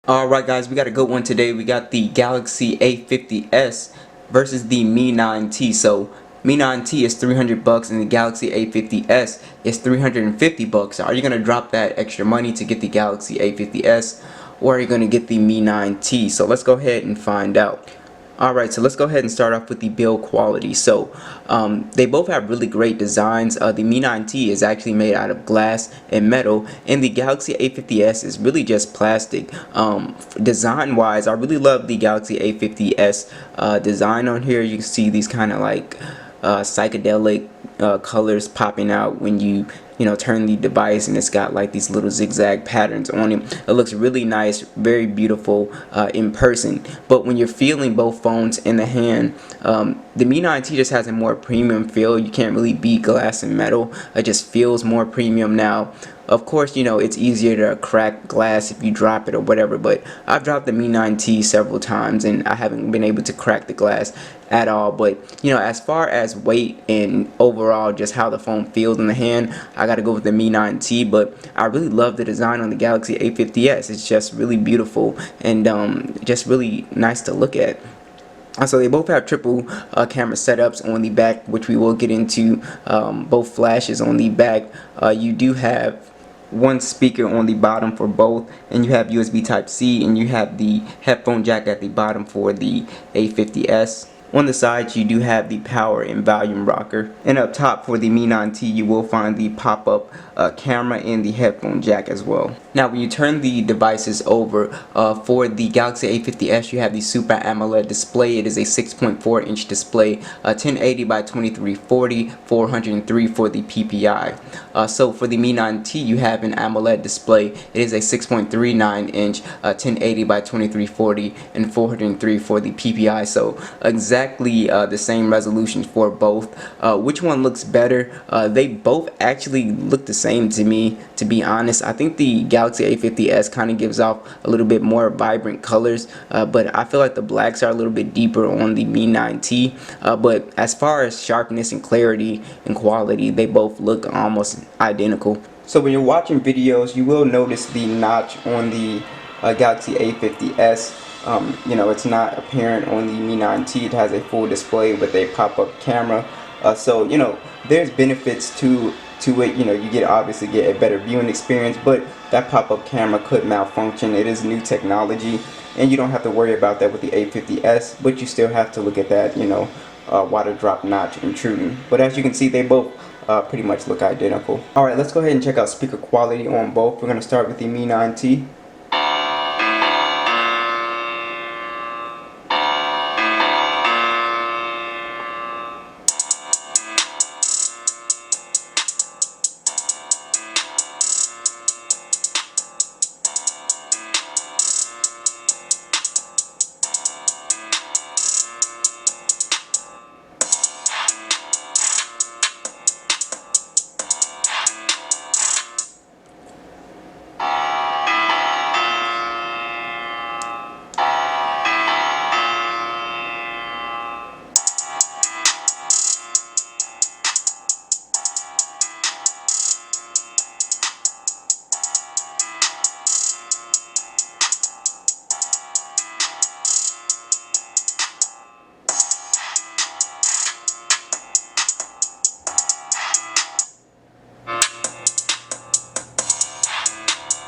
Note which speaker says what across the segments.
Speaker 1: Alright guys, we got a good one today. We got the Galaxy A50s versus the Mi 9T. So Mi 9T is 300 bucks and the Galaxy A50s is 350 bucks. Are you going to drop that extra money to get the Galaxy A50s or are you going to get the Mi 9T? So let's go ahead and find out. Alright, so let's go ahead and start off with the build quality. So they both have really great designs. The Mi 9T is actually made out of glass and metal, and the Galaxy A50s is really just plastic. Design wise, I really love the Galaxy A50s design on here. You can see these kind of like psychedelic colors popping out when you turn the device, and it's got like these little zigzag patterns on it. It looks really nice, very beautiful in person, but when you're feeling both phones in the hand, the Mi 9T just has a more premium feel. You can't really beat glass and metal. It just feels more premium now. Of course, it's easier to crack glass if you drop it or whatever, but I've dropped the Mi 9T several times and I haven't been able to crack the glass at all. But as far as weight and overall just how the phone feels in the hand, I gotta go with the Mi 9T. But I really love the design on the Galaxy A50s. It's just really beautiful and just really nice to look at. So they both have triple camera setups on the back, which we will get into. Both flashes on the back. You do have one speaker on the bottom for both, and you have USB Type-C, and you have the headphone jack at the bottom for the A50s. On the sides you do have the power and volume rocker, and up top for the Mi 9T you will find the pop-up camera and the headphone jack as well. Now when you turn the devices over, for the Galaxy A50s you have the Super AMOLED display. It is a 6.4 inch display, 1080 by 2340, 403 for the PPI. So for the Mi 9T you have an AMOLED display. It is a 6.39 inch, 1080 by 2340 and 403 for the PPI. So exactly the same resolutions for both. Which one looks better? They both actually look the same to me, to be honest. I think the Galaxy A50s kind of gives off a little bit more vibrant colors, but I feel like the blacks are a little bit deeper on the Mi 9T. But as far as sharpness and clarity and quality, they both look almost identical. So when you're watching videos, you will notice the notch on the Galaxy A50s. It's not apparent on the Mi 9T. It has a full display with a pop-up camera. So there's benefits to it. You obviously get a better viewing experience, but that pop-up camera could malfunction. It is new technology, and you don't have to worry about that with the A50s, but you still have to look at that water drop notch intruding. But as you can see, they both pretty much look identical. Alright, let's go ahead and check out speaker quality on both. We're going to start with the Mi 9T.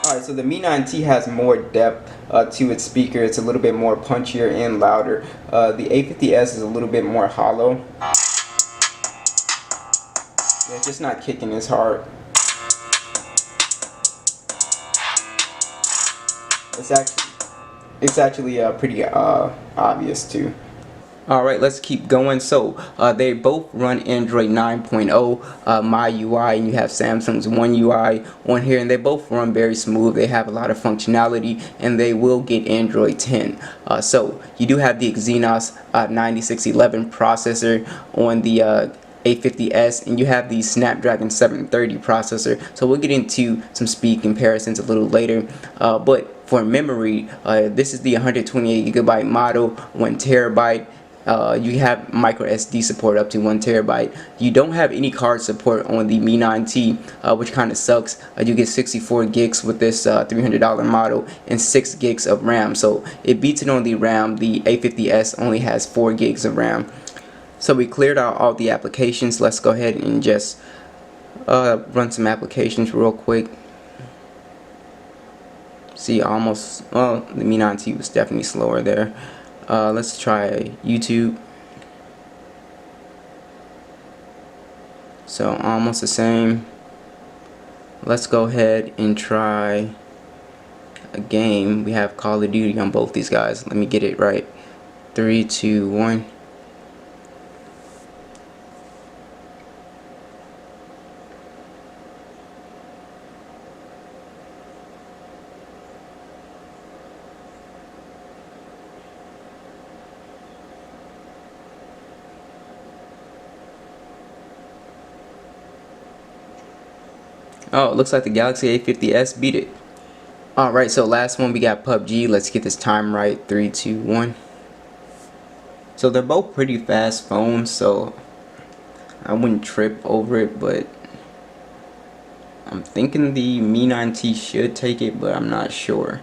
Speaker 1: Alright, so the Mi 9T has more depth to its speaker. It's a little bit more punchier and louder. The A50s is a little bit more hollow. It's just not kicking as hard. It's actually pretty obvious too. Alright, let's keep going. So they both run Android 9.0 MyUI, and you have Samsung's One UI on here, and they both run very smooth. They have a lot of functionality, and they will get Android 10. So you do have the Exynos 9611 processor on the A50s, and you have the Snapdragon 730 processor. So we'll get into some speed comparisons a little later, but for memory, this is the 128GB model, 1TB. You have micro SD support up to 1 TB. You don't have any card support on the Mi 9T, which kind of sucks. You get 64 gigs with this $300 model and 6 gigs of RAM. So it beats it on the RAM. The A50s only has 4 gigs of RAM. So we cleared out all the applications. Let's go ahead and just run some applications real quick. See, almost, well, the Mi 9T was definitely slower there. Let's try YouTube. So almost the same. Let's go ahead and try a game. We have Call of Duty on both these guys. Let me get it right. 3, 2, 1. Oh, it looks like the Galaxy A50s beat it. Alright, so last one we got PUBG. Let's get this time right. 3, 2, 1. So they're both pretty fast phones, so I wouldn't trip over it, but I'm thinking the Mi 9T should take it, but I'm not sure.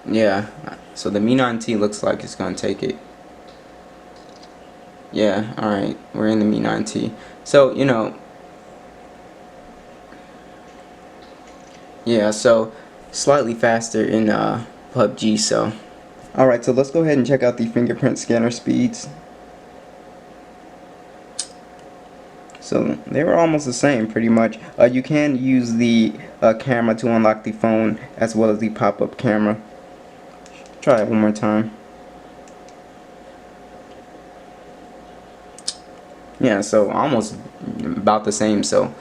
Speaker 1: Yeah, so the Mi 9T looks like it's gonna take it. Yeah, alright, we're in the Mi 9T. So, you know, yeah, so slightly faster in PUBG, so. Alright, so let's go ahead and check out the fingerprint scanner speeds. So they were almost the same pretty much. You can use the camera to unlock the phone as well as the pop-up camera. Try it one more time. Yeah, so almost about the same. So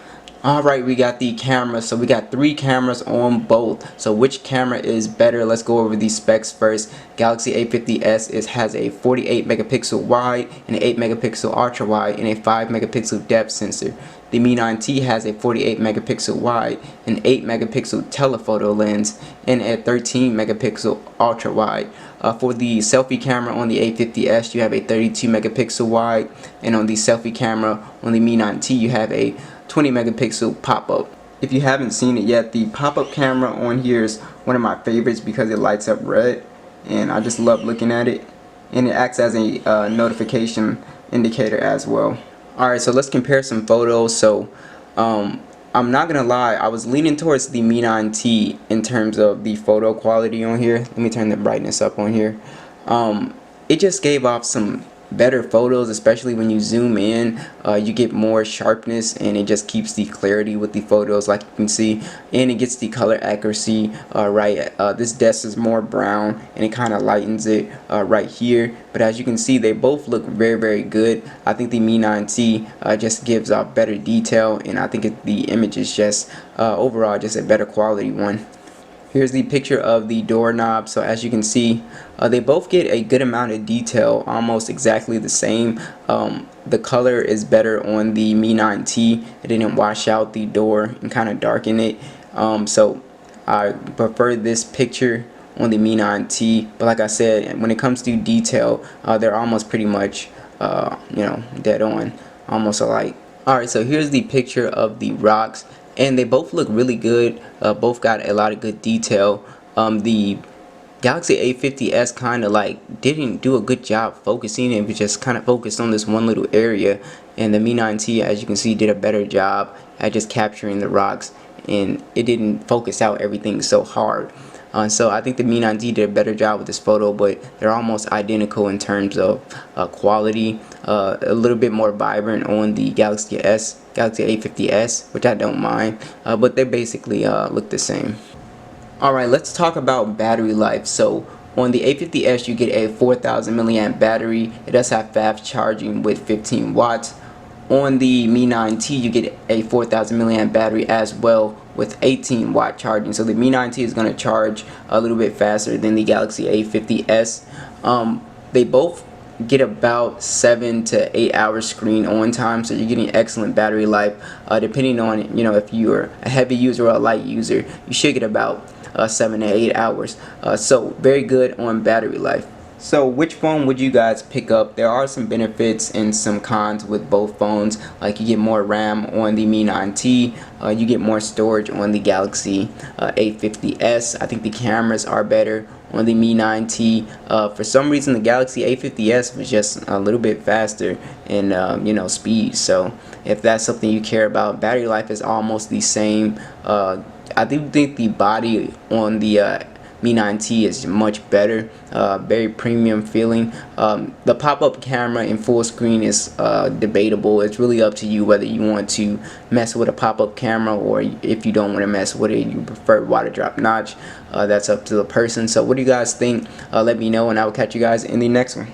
Speaker 1: alright, we got the camera. So we got 3 cameras on both. So which camera is better? Let's go over these specs first. Galaxy A50s has a 48 megapixel wide, an 8 megapixel ultra wide, and a 5 megapixel depth sensor. The Mi 9T has a 48 megapixel wide, an 8 megapixel telephoto lens, and a 13 megapixel ultra wide. For the selfie camera on the A50s, you have a 32 megapixel wide, and on the selfie camera on the Mi 9T, you have a 20 megapixel pop-up. If you haven't seen it yet, the pop-up camera on here is one of my favorites because it lights up red, and I just love looking at it, and it acts as a notification indicator as well. Alright, so let's compare some photos. So I'm not gonna lie, I was leaning towards the Mi 9T in terms of the photo quality on here. Let me turn the brightness up on here. It just gave off some better photos, especially when you zoom in. You get more sharpness, and it just keeps the clarity with the photos, like you can see, and it gets the color accuracy right. This desk is more brown, and it kind of lightens it right here, but as you can see, they both look very good. I think the Mi 9T just gives off better detail, and I think the image is just overall just a better quality one. Here's the picture of the doorknob. So as you can see, they both get a good amount of detail, almost exactly the same. The color is better on the Mi 9T. It didn't wash out the door and kind of darken it. So I prefer this picture on the Mi 9T. But like I said, when it comes to detail, they're almost pretty much, you know, dead on, almost alike. Alright, so here's the picture of the rocks, and they both look really good. Both got a lot of good detail. The Galaxy A50s kind of like didn't do a good job focusing. It was just kind of focused on this one little area, and the Mi 9T, as you can see, did a better job at just capturing the rocks, and it didn't focus out everything so hard. So I think the Mi 9T did a better job with this photo, but they're almost identical in terms of quality. A little bit more vibrant on the Galaxy A50s, which I don't mind, but they basically look the same. Alright, let's talk about battery life. So on the A50s, you get a 4,000 milliamp battery. It does have fast charging with 15 watts. On the Mi 9T, you get a 4,000 milliamp battery as well with 18 watt charging. So the Mi 9T is going to charge a little bit faster than the Galaxy A50s. They both get about 7 to 8 hours screen on time, so you're getting excellent battery life. Depending on, you know, if you're a heavy user or a light user, you should get about 7 to 8 hours. So very good on battery life. So which phone would you guys pick up? There are some benefits and some cons with both phones. Like you get more RAM on the Mi 9T, you get more storage on the Galaxy A50s. I think the cameras are better on the Mi 9T. For some reason the Galaxy A50s was just a little bit faster in you know, speed. So if that's something you care about, battery life is almost the same. I do think the body on the Mi 9T is much better, very premium feeling. The pop-up camera in full screen is debatable. It's really up to you whether you want to mess with a pop-up camera, or if you don't want to mess with it, you prefer water drop notch. That's up to the person. So what do you guys think? Let me know, and I will catch you guys in the next one.